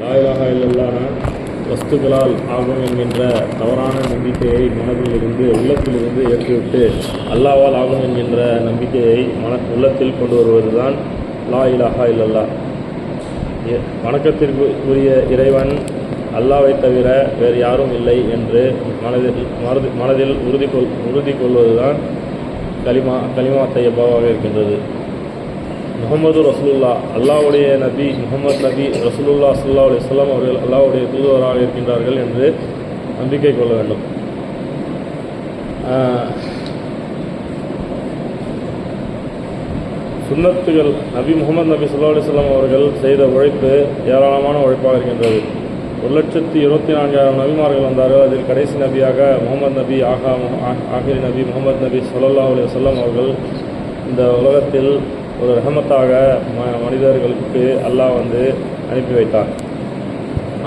லா இலாஹா இல்லல்லாஹ் வஸ்துக்களால் ஆகும் என்கின்ற தவறான நம்பிக்கையை மனதிலிருந்து உள்ளத்திலிருந்து ஏற்றுவிட்டு அல்லாஹ்வால் ஆகும் என்கின்ற நம்பிக்கையை உள்ளத்தில் கொண்டு வருவது தான் லா இலாஹா இல்லல்லாஹ். வணக்கத்திற்குரிய இறைவன் அல்லாஹ்வை தவிர வேறு யாரும் இல்லை என்று மனதில் உறுதி கொள்வதுதான் கலிமா தையபாவாக இருக்கின்றது. முகமது ரசூலுல்லாஹ் அல்லாஹ்வுடைய நபி முகமது நபி ரசூலுல்லாஹ் ஸல்லல்லாஹு அலைஹி வஸல்லம் அவர்கள் அல்லாஹ்வுடைய தூதுவராக இருக்கின்றார்கள் என்று நம்பிக்கை கொள்ள வேண்டும். சுன்னத்துகள் நபி முகமது நபி ஸல்லல்லாஹு அலைஹி வஸல்லம் அவர்கள் செய்த உழைப்பு ஏராளமான உழைப்பாக இருக்கின்றது. 1,24,000 நபிமார்கள் வந்தார்கள். அதில் கடைசி நபியாக முகமது நபி ஆகிரி நபி முகமது நபி ஸல்லல்லாஹு அலைஹி வஸல்லம் அவர்கள் இந்த உலகத்தில் ஒரு ரஹமத்தாக மனிதர்களுக்கு அல்லாஹ் அனுப்பி வைத்தார்.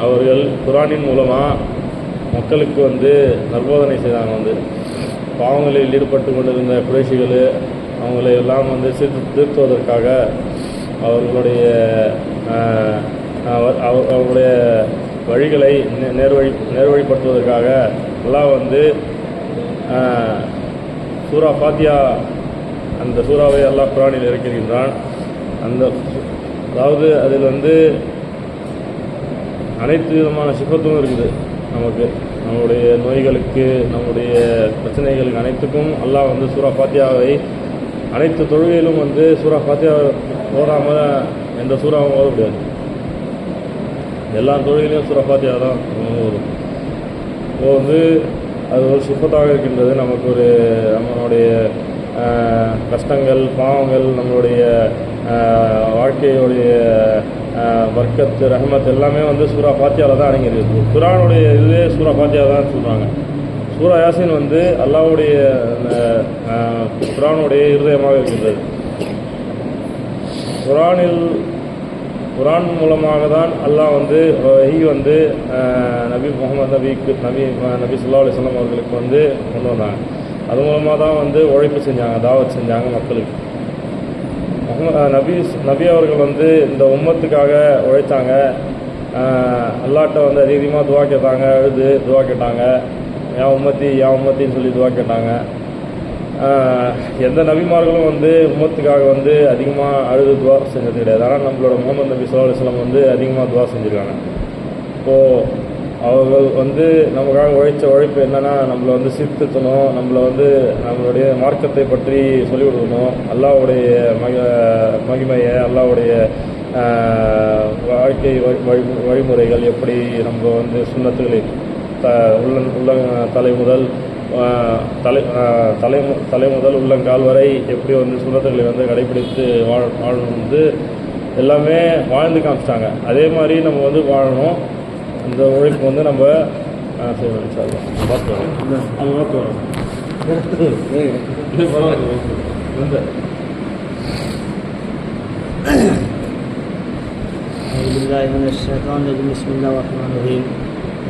அவர்கள் குர்ஆனின் மூலமாக மக்களுக்கு நற்போதனை செய்தாங்க. பாவங்களில் ஈடுபட்டு கொண்டிருந்த குறைஷிகள் அவங்களை எல்லாம் திருத்துவதற்காக அவர்களுடைய வழிகளை நேர்வழிப்படுத்துவதற்காக அல்லாஹ் சூரா ஃபாத்தியா அந்த சூறாவை அல்லாஹ் குர்ஆனில் இறக்கின்றான். அதாவது அதில் அனைத்து விதமான சிஃபத்தும் இருக்குது. நம்முடைய நோய்களுக்கு நம்முடைய பிரச்சனைகளுக்கு அனைத்துக்கும் அல்லாஹ் சூரா ஃபாத்தியாவை அனைத்து தொழுகையிலும் சூரா ஃபாத்தியா ஓதாமல் எந்த சூறாவும் ஓத முடியாது. எல்லா தொழுகையிலையும் சூரா ஃபாத்தியா தான் ஓதும். இப்போது அது ஒரு சிஃபத்தாக இருக்கின்றது. நமக்கு நம்மளுடைய கஷ்டங்கள் பாவங்கள் நம்மளுடைய வாழ்க்கையுடைய பர்க்கத்து ரஹமத் எல்லாமே சூரா ஃபாத்தியாவில் தான் அடங்கியிருக்கு. குர்ஆனுடைய இதுவே சூரா ஃபாத்தியா தான் சொல்கிறாங்க. சூரா யாசின் அல்லாஹ்வுடைய குர்ஆனுடைய இருதயமாக இருக்கின்றது. குர்ஆன் மூலமாக தான் அல்லாஹ் வஹி நபி முகமது நபி ஸல்லல்லாஹு அலைஹி வஸல்லம் அவர்களுக்கு கொண்டு வந்தாங்க. அது மூலமாக தான் உழைப்பு செஞ்சாங்க, தாவத் செஞ்சாங்க மக்களுக்கு. நபி அவர்கள் இந்த உம்மத்துக்காக உழைத்தாங்க. அல்லாஹ்ட்ட அதிகமாக துவா கேட்டாங்க, அழுது துவா கேட்டாங்க. யா உம்மத்தின்னு சொல்லி துவா கேட்டாங்க. எந்த நபிமார்களும் உம்மத்துக்காக அதிகமாக அழுது துவா செஞ்சது கிடையாது. ஆனால் நம்மளோட முகமது நபி ஸல்லல்லாஹு அலைஹி வஸல்லம் அதிகமாக துவா செஞ்சுருக்காங்க. இப்போது அவர்கள் நமக்காக உழைச்ச உழைப்பு என்னென்னா, நம்மளை சீர்திருத்தணும், நம்மளுடைய மார்க்கத்தை பற்றி சொல்லிக் கொடுக்கணும், அல்லாஹ்வுடைய மகிமையை, அல்லாஹ்வுடைய வாழ்க்கை வழிமுறைகள் எப்படி நம்ம சுன்னத்துகளை தலை முதல் உள்ளங்கால் வரை எப்படி சுன்னத்துகளை கடைபிடித்து வாழணும் எல்லாமே வாழ்ந்து காமிச்சிட்டாங்க. அதே மாதிரி நம்ம வாழணும். அந்த உழைப்பு நம்ம செய்யணும்.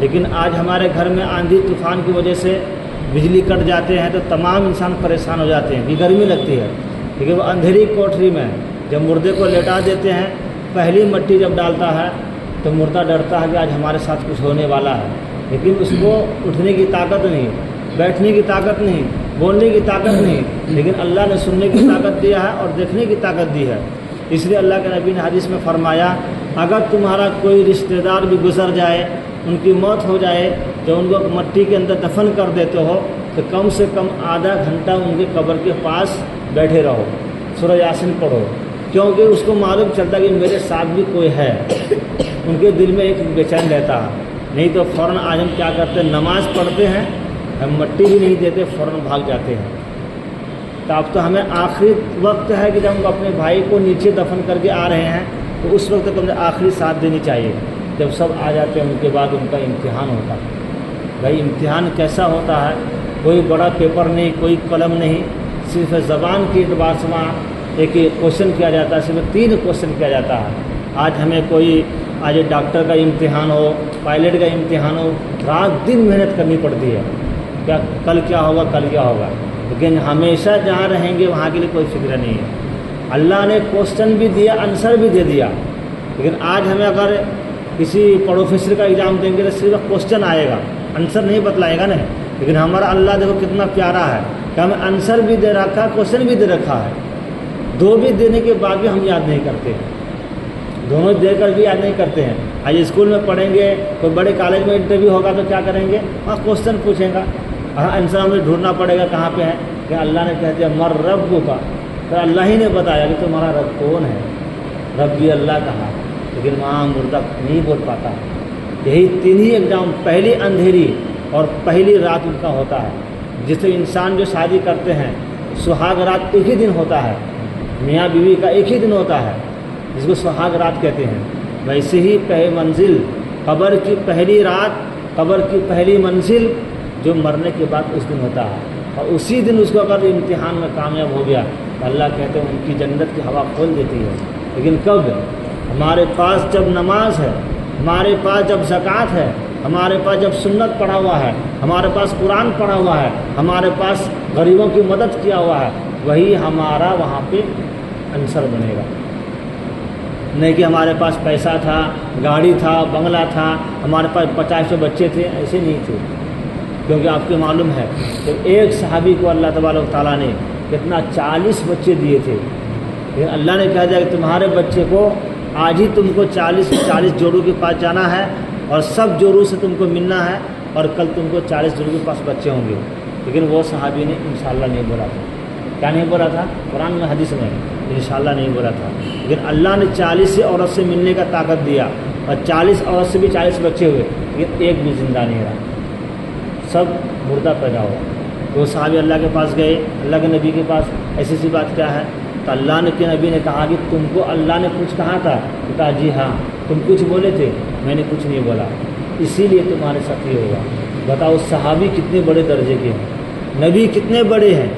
لیکن آج ہمارے گھر میں آندھی طوفان کی وجہ سے بجلی کٹ جاتے ہیں تو تمام انسان پریشان ہو جاتے ہیں کہ گرمی لگتی ہے، کیونکہ وہ اندھیری کوٹری میں جب مردے کو لیٹا دیتے ہیں، پہلی مٹی جب ڈالتا ہے تو مردہ ڈرتا ہے کہ آج ہمارے ساتھ کچھ ہونے والا ہے، لیکن اس کو اٹھنے کی طاقت نہیں، بیٹھنے کی طاقت نہیں، بولنے کی طاقت نہیں، لیکن اللہ نے سننے کی طاقت دیا ہے اور دیکھنے کی طاقت دی ہے۔ اس لیے اللہ کے نبی نے حدیث میں فرمایا، اگر تمہارا کوئی رشتہ دار بھی گزر جائے، ان کی موت ہو جائے تو ان کو مٹی کے اندر دفن کر دیتے ہو تو کم سے کم آدھا گھنٹہ ان کے قبر کے پاس بیٹھے رہو، سورہ یاسین پڑھو، کیونکہ اس کو معلوم چلتا کہ میرے ساتھ بھی کوئی ہے، ان کے دل میں ایک بے چین رہتا ہے۔ نہیں تو فوراً آج ہم کیا کرتے ہیں، نماز پڑھتے ہیں، ہم مٹی بھی نہیں دیتے، فوراً بھاگ جاتے ہیں۔ تو اب تو ہمیں آخری وقت ہے کہ جب ہم اپنے بھائی کو نیچے دفن کر کے آ رہے ہیں تو اس وقت تک ہمیں آخری ساتھ دینی چاہیے۔ جب سب آ جاتے ہیں ان کے بعد ان کا امتحان ہوتا ہے۔ بھائی امتحان کیسا ہوتا ہے؟ کوئی بڑا پیپر نہیں، کوئی قلم نہیں، صرف زبان کے اعتبار سے وہاں ایک کوشچن کیا جاتا ہے، صرف 3 کوشچن کیا جاتا ہے۔ آج ہمیں کوئی آج ڈاکٹر کا امتحان ہو، پائلٹ کا امتحان ہو، رات دن محنت کرنی پڑتی ہے، کیا کل کیا ہوگا، کل کیا ہوگا، لیکن ہمیشہ جہاں رہیں گے وہاں کے لیے کوئی فکر نہیں ہے۔ اللہ نے کوشچن بھی دیا، آنسر بھی دے دیا، لیکن آج ہمیں اگر کسی پروفیسر کا ایگزام دیں گے تو صرف کوشچن آئے گا، آنسر نہیں بتلائے گا نا۔ لیکن ہمارا اللہ دیکھو کتنا پیارا ہے کہ ہمیں آنسر بھی دے رکھا ہے، کوشچن بھی دے رکھا ہے، دو بھی دینے کے بعد بھی ہم یاد نہیں کرتے، دونوں دے کر بھی یاد نہیں کرتے ہیں۔ آج اسکول میں پڑھیں گے، کوئی بڑے کالج میں انٹرویو ہوگا تو کیا کریں گے، وہاں کوشچن پوچھیں گا، آنسر ہمیں ڈھونڈنا پڑے گا کہاں پہ ہے، کہ اللہ نے کہہ دیا مر رب کا، تو اللہ ہی نے بتایا کہ تمہارا رب کون ہے، رب بھی اللہ کہا، لیکن وہاں مردہ نہیں بول پاتا۔ یہی 3 ہی ایگزام، پہلی اندھیری اور پہلی رات ان کا ہوتا ہے۔ جس سے انسان جو شادی کرتے ہیں، سہاگ رات ایک ہی دن ہوتا ہے، میاں بیوی کا ایک ہی دن ہوتا ہے، جس کو سہاگ رات کہتے ہیں۔ ویسے ہی پہلی منزل، قبر کی پہلی رات، قبر کی پہلی منزل جو مرنے کے بعد اس دن ہوتا ہے، اور اسی دن اس کو اگر امتحان میں کامیاب ہو گیا تو اللہ کہتے ہیں ان کی جنت کی ہوا کھول دیتی ہے۔ لیکن کب؟ ہمارے پاس جب نماز ہے، ہمارے پاس جب زکوٰۃ ہے، ہمارے پاس جب سنت پڑھا ہوا ہے، ہمارے پاس قرآن پڑھا ہوا ہے، ہمارے پاس غریبوں کی مدد کیا ہوا ہے، وہی ہمارا وہاں پہ عنصر بنے گا۔ نہیں کہ ہمارے پاس پیسہ تھا، گاڑی تھا، بنگلہ تھا، ہمارے پاس 50 بچے تھے، ایسے نہیں تھے۔ کیونکہ آپ کو معلوم ہے کہ ایک صحابی کو اللہ تبارک و تعالیٰ نے کتنا 40 بچے دیے تھے، لیکن اللہ نے کہا جائے کہ تمہارے بچے کو آج ہی تم کو 40 جوڑوں کے پاس جانا ہے اور سب جوڑوں سے تم کو ملنا ہے، اور کل تم کو 40 جوڑوں کے پاس بچے ہوں گے۔ لیکن وہ صحابی نے انشاءاللہ نہیں بولا تھا۔ کیا نہیں بولا تھا؟ قرآن میں حدیث میں انشاءاللہ نہیں بولا تھا، لیکن اللہ نے 40 عورت سے ملنے کا طاقت دیا، اور 40 عورت سے بھی 40 بچے ہوئے، لیکن ایک بھی زندہ نہیں رہا، سب مردہ پیدا ہوا۔ تو صحابی اللہ کے پاس گئے، اللہ کے نبی کے پاس، ایسی سی بات کیا ہے؟ تو اللہ نے کے نبی نے کہا کہ تم کو اللہ نے کچھ کہا تھا؟ کہا جی ہاں، تم کچھ بولے تھے؟ میں نے کچھ نہیں بولا، اسی لیے تمہارے ساتھ یہ ہوگا۔ بتاؤ صحابی کتنے بڑے درجے کے ہیں، نبی کتنے بڑے ہیں،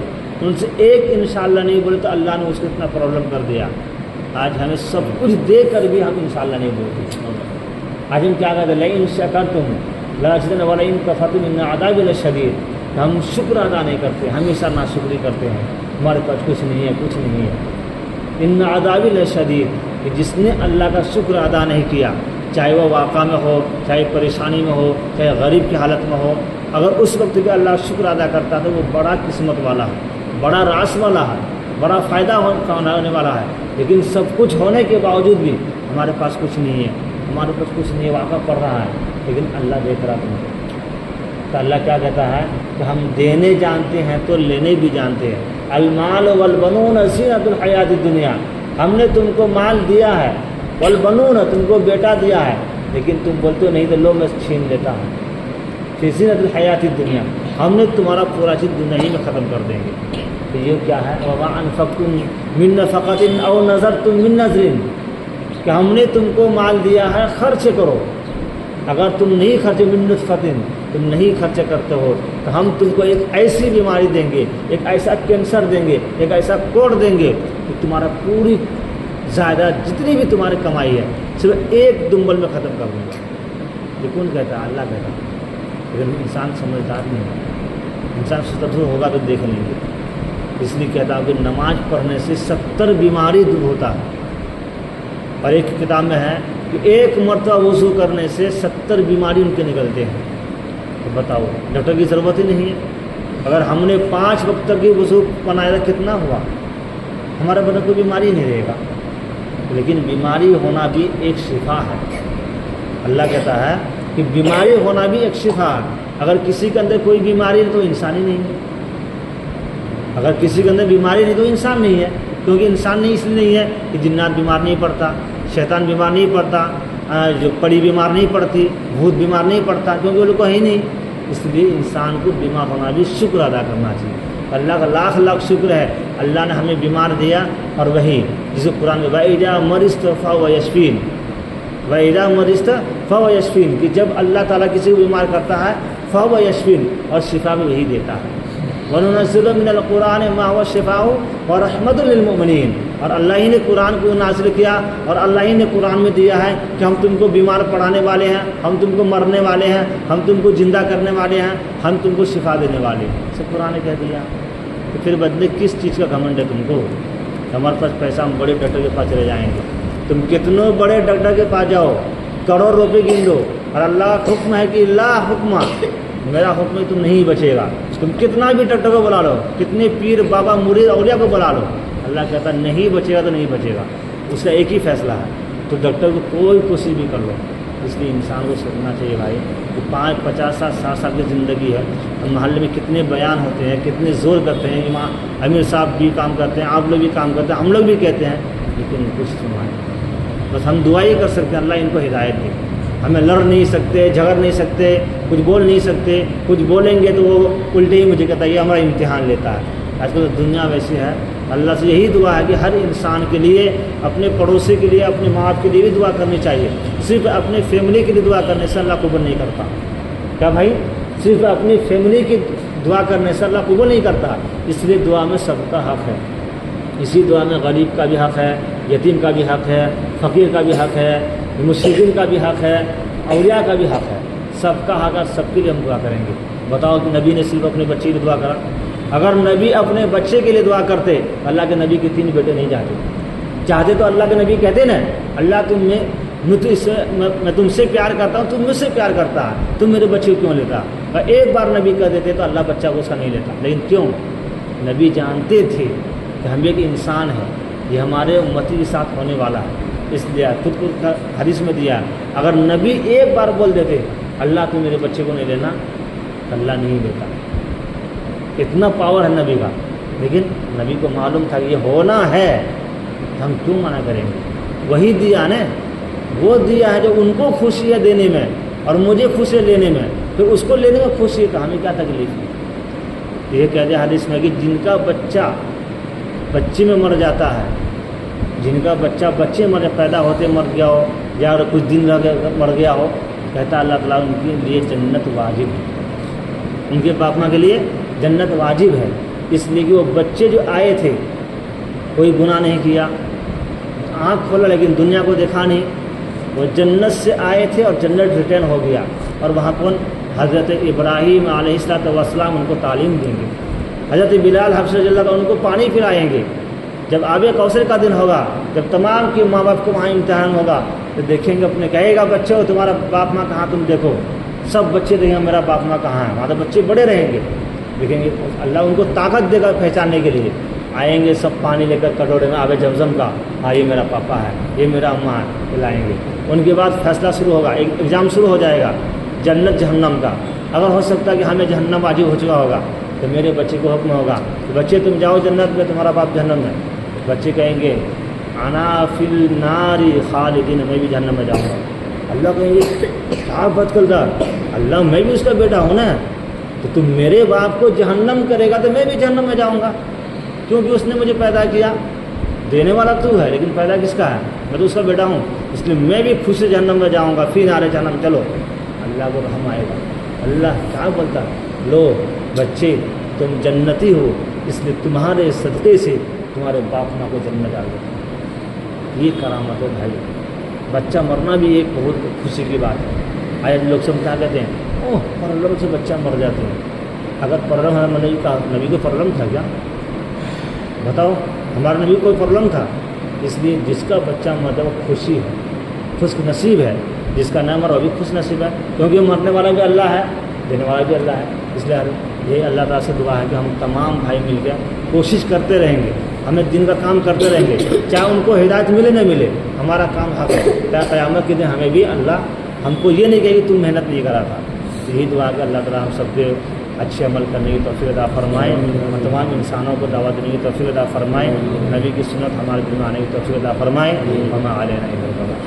ان سے ایک انشاءاللہ نہیں بولے تو اللہ نے اس کو اتنا پرابلم کر دیا۔ آج ہمیں سب کچھ دے کر بھی ہم انشاءاللہ نہیں بولتے۔ آج ہم کیا کہتے ہیں، لئن شکرتم لازیدنکم ولئن کفرتم ان عذابی لشدید، ہم شکر ادا نہیں کرتے، ہمیشہ ناشکری کرتے ہیں، ہمارے پاس کچھ نہیں ہے، کچھ نہیں ہے۔ ان عذابی لشدید، کہ جس نے اللہ کا شکر ادا نہیں کیا، چاہے وہ واقعہ میں ہو، چاہے پریشانی میں ہو، چاہے غریب کی حالت میں ہو، اگر اس وقت بھی اللہ شکر ادا کرتا تو وہ بڑا قسمت والا ہے، بڑا راس والا ہے، بڑا فائدہ ہونے والا ہے۔ لیکن سب کچھ ہونے کے باوجود بھی ہمارے پاس کچھ نہیں ہے، ہمارے پاس کچھ نہیں ہے، واقعہ پڑ رہا ہے، لیکن اللہ دیکھ رہا تمہیں۔ تو اللہ کیا کہتا ہے کہ ہم دینے جانتے ہیں تو لینے بھی جانتے ہیں۔ المال والبنون زینۃ الحیات الدنیا، ہم نے تم کو مال دیا ہے، والبنون تم کو بیٹا دیا ہے، لیکن تم بولتے ہو نہیں تو لو میں چھین لیتا ہوں۔ فی زینۃ الحیات الدنیا، ہم نے تمہارا پورا چیز دنیا ہی میں ختم کر دیں گے۔ تو یہ کیا ہے؟ وما انفقتم من نفقۃ او نذرتم من نذر، کہ ہم نے تم کو مال دیا ہے، خرچ کرو۔ اگر تم نہیں خرچ من نطفۃ، تم نہیں خرچ کرتے ہو تو ہم تم کو ایک ایسی بیماری دیں گے، ایک ایسا کینسر دیں گے، ایک ایسا کوڑ دیں گے کہ تمہارا پوری زائدہ جتنی بھی تمہاری کمائی ہے صرف ایک دنبل میں ختم کر دوں گا۔ یہ کون کہتا ہے؟ اللہ کہتا ہے. لیکن انسان سمجھدار نہیں ہے. انسان سے دور ہوگا تو دیکھ لیں گے. اس لیے کہتا ہوں کہ نماز پڑھنے سے 70 بیماری دور ہوتا ہے. اور ایک کتاب میں ہے کہ 1 مرتبہ وضو کرنے سے 70 بیماری ان کے نکلتے ہیں. تو بتاؤ ڈاکٹر کی ضرورت ہی نہیں ہے. اگر ہم نے 5 وقت تک یہ وضو بنایا تو کتنا ہوا؟ ہمارے بدن کو بیماری نہیں رہے گا. لیکن بیماری ہونا بھی ایک شفا ہے. اللہ کہتا ہے کہ بیماری ہونا بھی ایک شفا ہے. اگر کسی کے اندر کوئی بیماری ہے تو انسان ہی نہیں ہے. اگر کسی کے اندر بیماری نہیں تو انسان نہیں ہے. کیونکہ انسان نہیں اس لیے نہیں ہے کہ جنات بیمار نہیں پڑتا, شیطان بیمار نہیں پڑتا, جو پری بیمار نہیں پڑتی, بھوت بیمار نہیں پڑتا, کیونکہ وہ لوگ کو ہے ہی نہیں. اس لیے انسان کو بیمار ہونا بھی شکر ادا کرنا چاہیے. اللہ کا لاکھ لاکھ شکر ہے اللہ نے ہمیں بیمار دیا. اور وہی جسے قرآن میں وَإِذَا مَرِضْتُ فَهُوَ يَشْفِينِ وَإِذَا مَرِضْتُ فَهُوَ يَشْفِينِ کہ جب اللہ تعالیٰ کسی کو بیمار کرتا ہے فَهُوَ يَشْفِينِ اور شفا بھی وہی دیتا ہے. وَنُنَزِّلُ مِنَ الْقُرْآنِ مَا هُوَ شِفَاءٌ وَرَحْمَةٌ لِّلْمُؤْمِنِينَ اور اللہ ہی نے قرآن کو نازل کیا اور اللہ ہی نے قرآن میں دیا ہے کہ ہم تم کو بیمار پڑانے والے ہیں, ہم تم کو مرنے والے ہیں, ہم تم کو زندہ کرنے والے ہیں, ہم تم کو شفا دینے والے ہیں. سب قرآن نے کہہ دیا. تو پھر بدلے کس چیز کا گھمنڈ ہے تم کو؟ ہمارے پاس پیسہ, ہم بڑے ڈاکٹر کے پاس چلے جائیں گے. تم کتنوں بڑے ڈاکٹر کے پاس جاؤ, کروڑ روپے گن دو, اور اللہ کا حکم ہے کہ لا حکم, میرا حکم ہے تم نہیں بچے گا. تم کتنا بھی ڈاکٹر کو بلا لو, کتنے پیر بابا مرید اولیاء کو بلا لو, اللہ کہتا نہیں بچے گا تو نہیں بچے گا. اس کا ایک ہی فیصلہ ہے. تو ڈاکٹر کو کوئی کوشش بھی کر لو. اس لیے انسان کو سوچنا چاہیے بھائی کہ 5, 50 سال, 60 سال کی زندگی ہے. محلے میں کتنے بیان ہوتے ہیں, کتنے زور کرتے ہیں. امام امیر صاحب بھی کام کرتے ہیں, آپ لوگ بھی کام کرتے ہیں, ہم لوگ بھی کہتے ہیں, لیکن کچھ سنوائیں. بس ہم دعا ہی کر سکتے ہیں اللہ ان کو ہدایت دے. ہمیں لڑ نہیں سکتے, جھگڑ نہیں سکتے, کچھ بول نہیں سکتے. کچھ بولیں گے تو وہ الٹے ہی مجھے کہتا ہے یہ ہمارا امتحان لیتا ہے. آج کل تو دنیا ویسی ہے. اللہ سے یہی دعا ہے کہ ہر انسان کے لیے, اپنے پڑوسی کے لیے, اپنے ماں باپ کے لیے بھی دعا کرنی چاہیے. صرف اپنے فیملی کے لیے دعا کرنے سے اللہ قبول نہیں کرتا. کیا بھائی؟ صرف اپنی فیملی کی دعا کرنے سے اللہ قبول نہیں کرتا. اس لیے دعا میں سب کا حق ہے. اسی دعا میں غریب کا بھی حق ہے, یتیم کا بھی حق ہے, فقیر کا بھی حق ہے, مشرکین کا بھی حق ہے, اولیاء کا بھی حق ہے. سب کا حق ہے, سب کے لیے ہم دعا کریں گے. بتاؤ کہ نبی نے صرف اپنے بچے کی دعا کرا؟ اگر نبی اپنے بچے کے لیے دعا کرتے, اللہ کے نبی کے 3 بیٹے نہیں چاہتے تو اللہ کے نبی کہتے نا اللہ میں تم سے پیار کرتا ہوں, تم مجھ سے پیار کرتا ہے, تم میرے بچے کو کیوں لیتا؟ اور ایک بار نبی کہہ دیتے تو اللہ بچہ کو اس کا نہیں لیتا. لیکن کیوں؟ نبی جانتے تھے کہ ہم ایک انسان ہے, یہ ہمارے امتی کے ساتھ ہونے والا ہے. اس لیے خود کو حدیث میں دیا اگر نبی ایک بار بول دیتے اللہ تو میرے بچے کو نہیں لینا, اللہ نہیں لیتا. اتنا پاور ہے نبی کا. لیکن نبی کو معلوم تھا کہ یہ ہونا ہے, ہم کیوں منع کریں گے؟ وہی دیا نا, وہ دیا ہے جو ان کو خوشی ہے دینے میں اور مجھے خوشی ہے لینے میں. پھر اس کو لینے میں خوشی ہے تو ہمیں کیا تکلیف ہے؟ یہ کہتے ہیں حدیث میں کہ جن کا بچہ بچے میں مر جاتا ہے, جن کا بچہ بچے میں پیدا ہوتے مر گیا ہو یا کچھ دن رہ مر گیا ہو, کہتا اللہ تعالیٰ ان کے لیے جنت واجب ہے. ان کے باپ ماں کے لیے جنت واجب ہے. اس لیے کہ وہ بچے جو آئے تھے کوئی گناہ نہیں کیا, آنکھ کھولا لیکن دنیا کو دیکھا نہیں, وہ جنت سے آئے تھے اور جنت ریٹرن ہو گیا. اور وہاں کون؟ حضرت ابراہیم علیہ السلام ان کو تعلیم دیں گے. حضرت بلال حبشی رضی اللہ عنہ ان کو پانی پلائیں گے. جب آب کوثر کا دن ہوگا, جب تمام کے ماں باپ کو وہاں امتحان ہوگا تو دیکھیں گے, اپنے کہے گا بچوں تمہارا باپ ماں کہاں, تم دیکھو. سب بچے دیکھیں گے میرا باپ ماں کہاں ہے, وہاں تو بچے بڑے رہیں گے. دیکھیں گے اللہ ان کو طاقت دے گا پہچاننے کے لیے. آئیں گے سب پانی لے کر کٹوڑے میں آب زمزم کا, ہاں یہ میرا پاپا ہے, یہ میرا اماں ہے, پلائیں گے. ان کے بعد فیصلہ شروع ہوگا, ایک ایگزام شروع ہو جائے گا جنت جہنم کا. اگر ہو سکتا ہے کہ ہمیں جہنم واجب ہو چکا ہوگا تو میرے بچے کو حکم ہوگا کہ بچے تم جاؤ جنت میں, تمہارا باپ جہنم میں. بچے کہیں گے انا فی النار خالدین, میں بھی جہنم میں جاؤں گا. اللہ کہیں گے کیا بات کرتا, اللہ میں بھی اس کا بیٹا ہوں نا, تو تم میرے باپ کو جہنم کرے گا تو میں بھی جہنم میں جاؤں گا, کیونکہ اس نے مجھے پیدا کیا. دینے والا تو ہے لیکن پیدا کس کا ہے؟ میں تو اس کا بیٹا ہوں, اس لیے میں بھی خوش سے جہنم میں جاؤں گا. فی نار جہنم, چلو اللہ کو رحم آئے گا. اللہ کیا بولتا, لو بچے تم جنتی ہو, اس لیے تمہارے صدقے سے تمہارے باپ ماں کو جنت آ گیا. یہ کرامت ہے بھائی. بچہ مرنا بھی ایک بہت خوشی کی بات ہے. آج لوگ سب کیا کہتے ہیں اوہ پرلم سے بچہ مر جاتے ہیں. اگر پرلم ہمارے نبی کو پرلم تھا کیا؟ بتاؤ ہمارے نبی کو کوئی پرلم تھا؟ اس لیے جس کا بچہ مر جائے وہ خوشی ہے, خوش نصیب ہے. جس کا نہ مرا وہ بھی خوش نصیب ہے, کیونکہ مرنے والا بھی اللہ ہے, دینے والا بھی اللہ ہے. اس لیے یہ اللہ تعالیٰ سے دعا ہے کہ ہم تمام بھائی مل کے کوشش کرتے رہیں گے, ہمیں دن کا کام کرتے رہیں گے, چاہے ان کو ہدایت ملے نہ ملے, ہمارا کام حق ہے. کیا قیامت کے دن ہمیں بھی اللہ ہم کو یہ نہیں کہے کہ تم محنت نہیں کرا تھا. یہی دعا کہ اللہ تعالیٰ ہم سب کے اچھے عمل کرنے کی توفیق عطا فرمائے, اور تمام انسانوں کو دعوت دینے کی توفیق عطا فرمائے, نبی کی سنت ہمارے دل میں آنے کی توفیق عطا فرمائے. وما علینا الا البلاغ.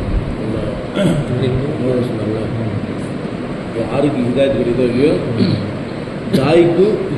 யாருக்கு ஹிதாயத் கிடைத்தோ இல்லையோ தாய்க்கு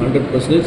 100%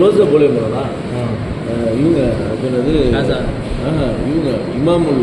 ரோஸை போலே போனா இவங்க என்னது இவங்க இமாமுல்